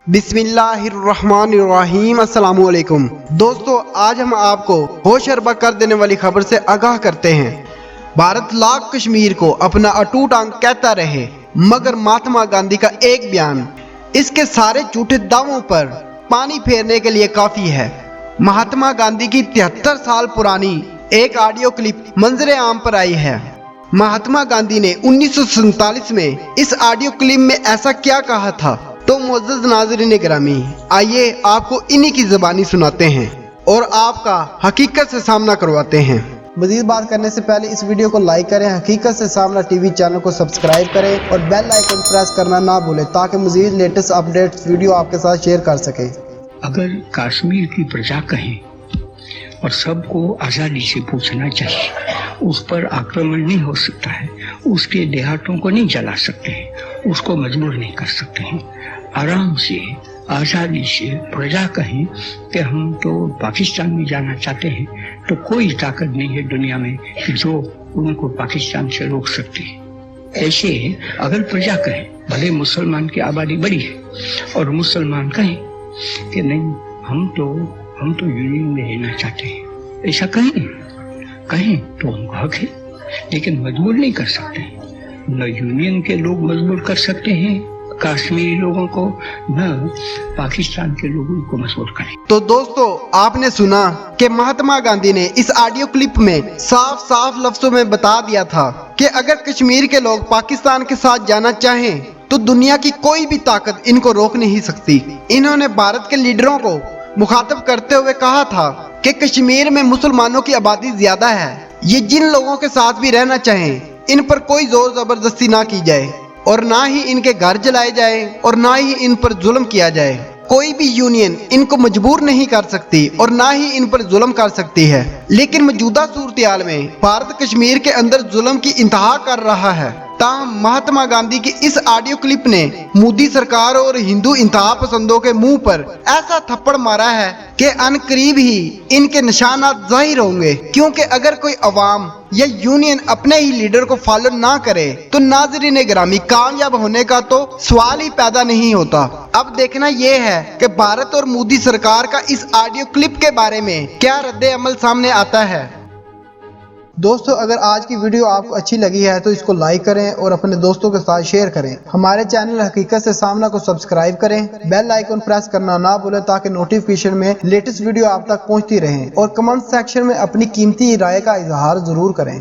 بسم اللہ الرحمن الرحیم۔ السلام علیکم دوستو، آج ہم آپ کو ہوش اربا کر دینے والی خبر سے آگاہ کرتے ہیں۔ بھارت لاکھ کشمیر کو اپنا اٹوٹ انگ کہتا رہے، مگر مہاتما گاندھی کا ایک بیان اس کے سارے جھوٹے دعووں پر پانی پھیرنے کے لیے کافی ہے۔ مہاتما گاندھی کی 73 سال پرانی ایک آڈیو کلپ منظر عام پر آئی ہے۔ مہاتما گاندھی نے 1947 میں اس آڈیو کلپ میں ایسا کیا کہا تھا؟ تو معزز ناظرین گرامی، آئیے آپ کو انہی کی زبانی سناتے ہیں اور آپ کا حقیقت سے سامنا کرواتے ہیں۔ مزید بات کرنے سے پہلے اس ویڈیو کو لائک کریں، حقیقت سے سامنا ٹی وی چینل کو سبسکرائب کریں اور بیل آئیکن پریس کرنا نہ بھولیں تاکہ مزید لیٹسٹ اپڈیٹس ویڈیو آپ کے ساتھ شیئر کر سکیں۔ اگر کشمیر کی پرجا کہیں اور سب کو آزادی سے پوچھنا چاہیے، اس پر آکرمن نہیں ہو سکتا ہے، اس کے دیہاتوں کو نہیں جلا سکتے ہیں، اس کو مجبور نہیں کر سکتے ہیں، آرام سے آزادی سے پرجا کہیں کہ ہم تو پاکستان میں جانا چاہتے ہیں، تو کوئی طاقت نہیں ہے دنیا میں کہ جو ان کو پاکستان سے روک سکتی ہے۔ ایسے اگر پرجا کہیں، بھلے مسلمان کی آبادی بڑی ہے اور مسلمان کہیں کہ نہیں ہم تو یونین میں رہنا چاہتے ہیں، ایسا کہیں تو ان کو حق ہے، لیکن مجبور نہیں کر سکتے ہیں۔ نہ یونین کے لوگ مجبور کر سکتے ہیں کشمیری لوگوں کو، نہ پاکستان کے لوگوں کو مجبور کریں۔ تو دوستو، آپ نے سنا کہ مہاتما گاندھی نے اس آڈیو کلپ میں صاف لفظوں میں بتا دیا تھا کہ اگر کشمیر کے لوگ پاکستان کے ساتھ جانا چاہیں تو دنیا کی کوئی بھی طاقت ان کو روک نہیں سکتی۔ انہوں نے بھارت کے لیڈروں کو مخاطب کرتے ہوئے کہا تھا کہ کشمیر میں مسلمانوں کی آبادی زیادہ ہے، یہ جن لوگوں کے ساتھ بھی رہنا چاہیں ان پر کوئی زور زبردستی نہ کی جائے اور نہ ہی ان کے گھر جلائے جائے اور نہ ہی ان پر ظلم کیا جائے۔ کوئی بھی یونین ان کو مجبور نہیں کر سکتی اور نہ ہی ان پر ظلم کر سکتی ہے، لیکن موجودہ صورتحال میں بھارت کشمیر کے اندر ظلم کی انتہا کر رہا ہے۔ تاہم مہاتما گاندھی کی اس آڈیو کلپ نے مودی سرکار اور ہندو انتہا پسندوں کے منہ پر ایسا تھپڑ مارا ہے کہ ان قریب ہی ان کے نشانات ظاہر ہوں گے، کیونکہ اگر کوئی عوام یا یونین اپنے ہی لیڈر کو فالو نہ کرے تو ناظرین گرامی کامیاب ہونے کا تو سوال ہی پیدا نہیں ہوتا۔ اب دیکھنا یہ ہے کہ بھارت اور مودی سرکار کا اس آڈیو کلپ کے بارے میں کیا رد عمل سامنے آتا ہے۔ دوستو، اگر آج کی ویڈیو آپ کو اچھی لگی ہے تو اس کو لائک کریں اور اپنے دوستوں کے ساتھ شیئر کریں۔ ہمارے چینل حقیقت سے سامنا کو سبسکرائب کریں، بیل آئیکن پریس کرنا نہ بھولیں تاکہ نوٹیفیکیشن میں لیٹسٹ ویڈیو آپ تک پہنچتی رہیں، اور کمنٹ سیکشن میں اپنی قیمتی رائے کا اظہار ضرور کریں۔